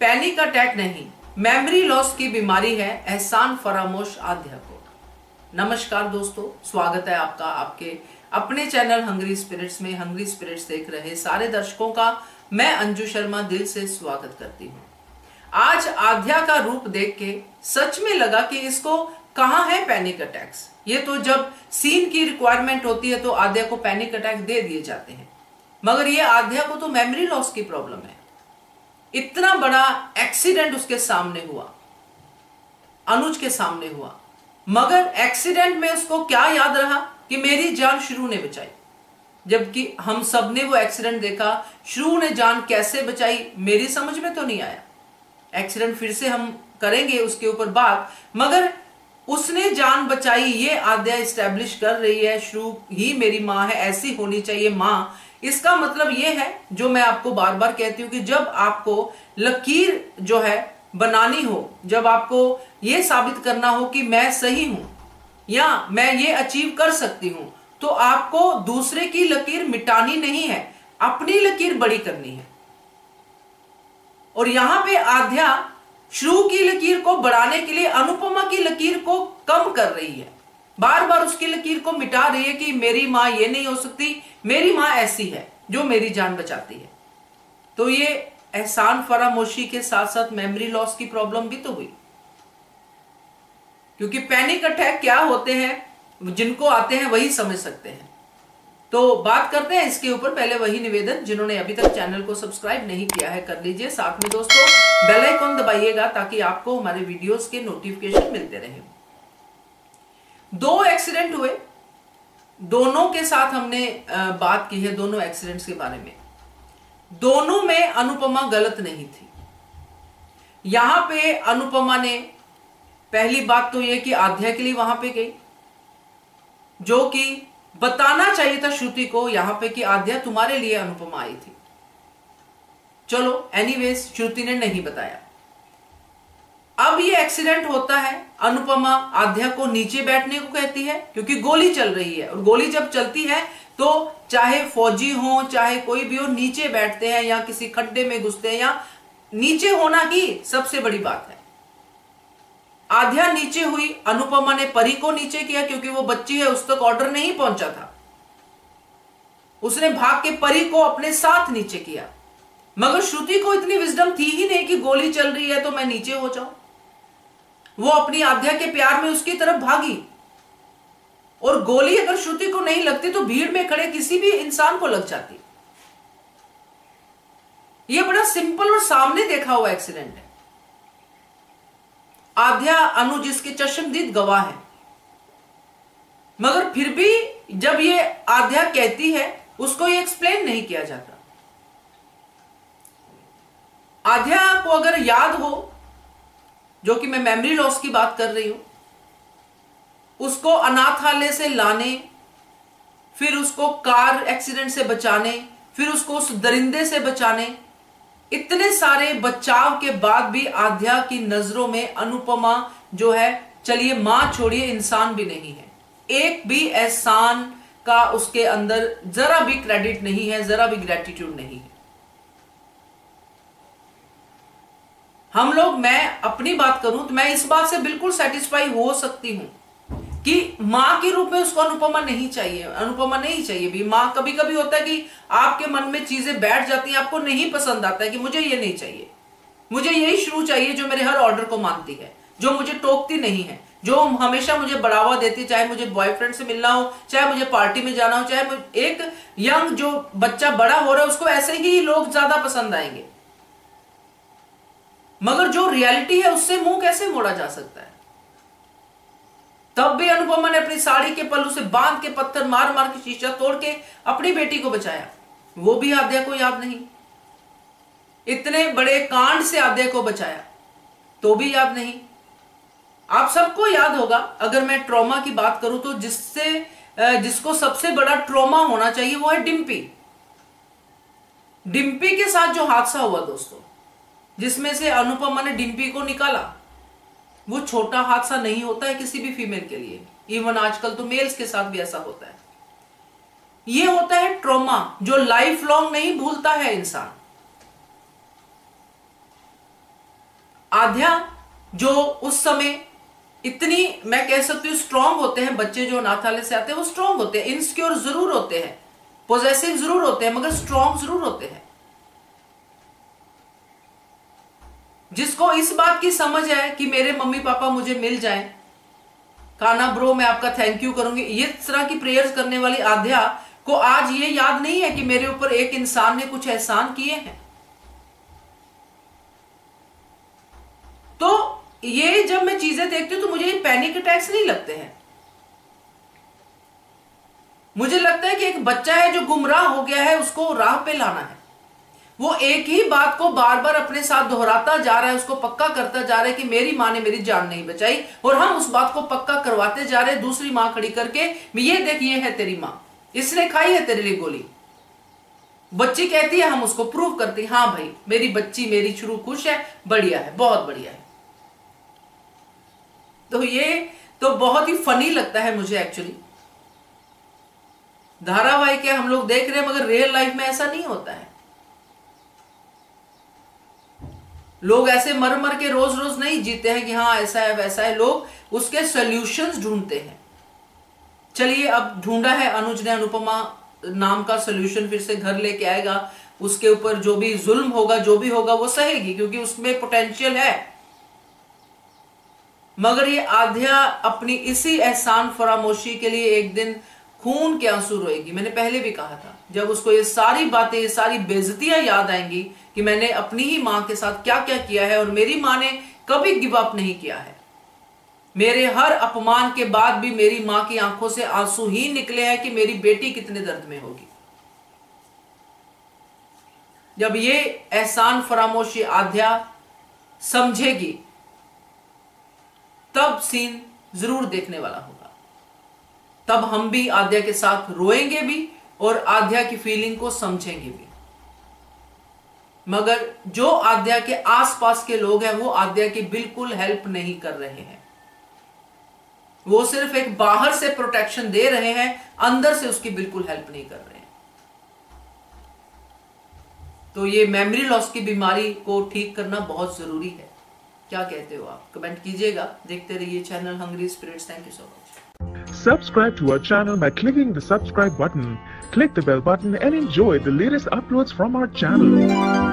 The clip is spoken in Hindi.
पैनिक अटैक नहीं, मेमोरी लॉस की बीमारी है एहसान फरामोश आध्या को। नमस्कार दोस्तों, स्वागत है आपका आपके अपने चैनल हंग्री स्पिरिट्स में। हंग्री स्पिरिट्स देख रहे सारे दर्शकों का मैं अंजू शर्मा दिल से स्वागत करती हूँ। आज आध्या का रूप देख के सच में लगा कि इसको कहाँ है पैनिक अटैक्स। ये तो जब सीन की रिक्वायरमेंट होती है तो आध्या को पैनिक अटैक दे दिए जाते हैं, मगर ये आध्या को तो मेमोरी लॉस की प्रॉब्लम है। इतना बड़ा एक्सीडेंट उसके सामने हुआ, अनुज के सामने हुआ, मगर एक्सीडेंट में उसको क्या याद रहा कि मेरी जान श्रू ने बचाई। जबकि हम सब ने वो एक्सीडेंट देखा, श्रू ने जान कैसे बचाई मेरी समझ में तो नहीं आया। एक्सीडेंट फिर से हम करेंगे उसके ऊपर बात, मगर उसने जान बचाई ये आध्या एस्टेब्लिश कर रही है श्रू ही मेरी मां है, ऐसी होनी चाहिए मां। इसका मतलब ये है जो मैं आपको बार बार कहती हूं कि जब आपको लकीर जो है बनानी हो, जब आपको ये साबित करना हो कि मैं सही हूं या मैं ये अचीव कर सकती हूं, तो आपको दूसरे की लकीर मिटानी नहीं है, अपनी लकीर बड़ी करनी है। और यहां पे आध्या श्रू की लकीर को बढ़ाने के लिए अनुपमा की लकीर को कम कर रही है, बार बार उसकी लकीर को मिटा रही है कि मेरी मां ये नहीं हो सकती, मेरी मां ऐसी है जो मेरी जान बचाती है। तो ये एहसान फरामोशी के साथ साथ मेमोरी लॉस की प्रॉब्लम भी तो हुई, क्योंकि पैनिक अटैक क्या होते हैं जिनको आते हैं वही समझ सकते हैं। तो बात करते हैं इसके ऊपर। पहले वही निवेदन, जिन्होंने अभी तक चैनल को सब्सक्राइब नहीं किया है कर लीजिए, साथ में दोस्तों बेल आइकन दबाइएगा ताकि आपको हमारे वीडियोस के नोटिफिकेशन मिलते रहे। 2 एक्सीडेंट हुए, दोनों के साथ हमने बात की है, दोनों एक्सीडेंट्स के बारे में। दोनों में अनुपमा गलत नहीं थी। यहां पे अनुपमा ने पहली बात तो यह कि आध्या के लिए वहां पे गई, जो कि बताना चाहिए था श्रुति को यहां पे कि आध्या तुम्हारे लिए अनुपमा आई थी। चलो एनीवेज श्रुति ने नहीं बताया। अब ये एक्सीडेंट होता है, अनुपमा आध्या को नीचे बैठने को कहती है क्योंकि गोली चल रही है, और गोली जब चलती है तो चाहे फौजी हो चाहे कोई भी हो नीचे बैठते हैं या किसी खड्डे में घुसते हैं, या नीचे होना ही सबसे बड़ी बात है। आध्या नीचे हुई, अनुपमा ने परी को नीचे किया क्योंकि वो बच्ची है, उस तक ऑर्डर नहीं पहुंचा था। उसने भाग के परी को अपने साथ नीचे किया, मगर श्रुति को इतनी विजडम थी ही नहीं कि गोली चल रही है तो मैं नीचे हो जाऊं। वो अपनी आध्या के प्यार में उसकी तरफ भागी, और गोली अगर श्रुति को नहीं लगती तो भीड़ में खड़े किसी भी इंसान को लग जाती। यह बड़ा सिंपल और सामने देखा हुआ एक्सीडेंट है। आध्या अनुज इसके चश्मदीद गवाह है, मगर फिर भी जब ये आध्या कहती है उसको ये एक्सप्लेन नहीं किया जाता। आध्या को अगर याद हो, जो कि मैं मेमोरी लॉस की बात कर रही हूं, उसको अनाथालय से लाने, फिर उसको कार एक्सीडेंट से बचाने, फिर उसको उस दरिंदे से बचाने, इतने सारे बचाव के बाद भी आध्या की नजरों में अनुपमा जो है, चलिए मां छोड़िए, इंसान भी नहीं है। एक भी एहसान का उसके अंदर जरा भी क्रेडिट नहीं है, जरा भी ग्रेटिट्यूड नहीं है। हम लोग, मैं अपनी बात करूं तो मैं इस बात से बिल्कुल सेटिस्फाई हो सकती हूं कि मां के रूप में उसको अनुपमा नहीं चाहिए, अनुपमा नहीं चाहिए भी। मां, कभी कभी होता है कि आपके मन में चीजें बैठ जाती हैं, आपको नहीं पसंद आता है कि मुझे ये नहीं चाहिए, मुझे यही श्रू चाहिए जो मेरे हर ऑर्डर को मानती है, जो मुझे टोकती नहीं है, जो हमेशा मुझे बढ़ावा देती, चाहे मुझे बॉयफ्रेंड से मिलना हो, चाहे मुझे पार्टी में जाना हो, चाहे एक यंग जो बच्चा बड़ा हो रहा है उसको ऐसे ही लोग ज्यादा पसंद आएंगे। मगर जो रियलिटी है उससे मुंह कैसे मोड़ा जा सकता है। तब भी अनुपमा ने अपनी साड़ी के पल्लू से बांध के पत्थर मार मार के शीशा तोड़ के अपनी बेटी को बचाया, वो भी आध्या को याद नहीं। इतने बड़े कांड से आध्या को बचाया तो भी याद नहीं। आप सबको याद होगा, अगर मैं ट्रॉमा की बात करूं तो जिसको सबसे बड़ा ट्रॉमा होना चाहिए वो है डिम्पी। डिम्पी के साथ जो हादसा हुआ दोस्तों, जिसमें से अनुपमा ने डिम्पी को निकाला, वो छोटा हादसा नहीं होता है किसी भी फीमेल के लिए। इवन आजकल तो मेल्स के साथ भी ऐसा होता है। ये होता है ट्रॉमा जो लाइफ लॉन्ग नहीं भूलता है इंसान। आध्या जो उस समय इतनी, मैं कह सकती हूँ, स्ट्रांग होते हैं बच्चे जो अनाथालय से आते हैं, वो स्ट्रांग होते हैं, इनसिक्योर जरूर होते हैं, पॉजेसिव जरूर होते हैं, मगर स्ट्रांग जरूर होते हैं। जिसको इस बात की समझ है कि मेरे मम्मी पापा मुझे मिल जाएं, काना ब्रो मैं आपका थैंक यू करूंगी, ये तरह की प्रेयर्स करने वाली आध्या को आज ये याद नहीं है कि मेरे ऊपर एक इंसान ने कुछ एहसान किए हैं। तो ये जब मैं चीजें देखती हूं तो मुझे पैनिक अटैक्स नहीं लगते हैं। मुझे लगता है कि एक बच्चा है जो गुमराह हो गया है, उसको राह पे लाना है। वो एक ही बात को बार बार अपने साथ दोहराता जा रहा है, उसको पक्का करता जा रहा है कि मेरी माँ ने मेरी जान नहीं बचाई, और हम उस बात को पक्का करवाते जा रहे हैं दूसरी माँ खड़ी करके, ये देख ये है तेरी माँ, इसने खाई है तेरे लिए गोली। बच्ची कहती है, हम उसको प्रूव करते हैं, हाँ भाई मेरी बच्ची, मेरी शुरू खुश है, बढ़िया है, बहुत बढ़िया है। तो ये तो बहुत ही फनी लगता है मुझे एक्चुअली। धारावाहिक है, हम लोग देख रहे हैं, मगर रियल लाइफ में ऐसा नहीं होता है। लोग ऐसे मर मर के रोज रोज नहीं जीते हैं कि हाँ ऐसा है वैसा है, लोग उसके सॉल्यूशंस ढूंढते हैं। चलिए अब ढूंढा है अनुज ने, अनुपमा नाम का सॉल्यूशन फिर से घर लेके आएगा, उसके ऊपर जो भी जुल्म होगा, जो भी होगा वो सहेगी, क्योंकि उसमें पोटेंशियल है। मगर ये आध्या अपनी इसी एहसान फरामोशी के लिए एक दिन खून के आंसू रोएगी। मैंने पहले भी कहा था, जब उसको ये सारी बातें, ये सारी बेइज्जतियां याद आएंगी कि मैंने अपनी ही मां के साथ क्या क्या किया है, और मेरी मां ने कभी गिव अप नहीं किया है, मेरे हर अपमान के बाद भी मेरी मां की आंखों से आंसू ही निकले हैं कि मेरी बेटी कितने दर्द में होगी। जब ये एहसान फरामोशी आध्या समझेगी, तब सीन जरूर देखने वाला होगा। तब हम भी आध्या के साथ रोएंगे भी और आध्या की फीलिंग को समझेंगे भी। मगर जो आध्या के आसपास के लोग हैं वो आध्या की बिल्कुल हेल्प नहीं कर रहे हैं, वो सिर्फ एक बाहर से प्रोटेक्शन दे रहे हैं, अंदर से उसकी बिल्कुल हेल्प नहीं कर रहे हैं। तो ये मेमोरी लॉस की बीमारी को ठीक करना बहुत जरूरी है। क्या कहते हो आप? कमेंट कीजिएगा। देखते रहिए channel Hungry Spirits. Thank you so much. Subscribe to our channel by clicking the subscribe button. Click the bell button and enjoy the latest uploads from our channel.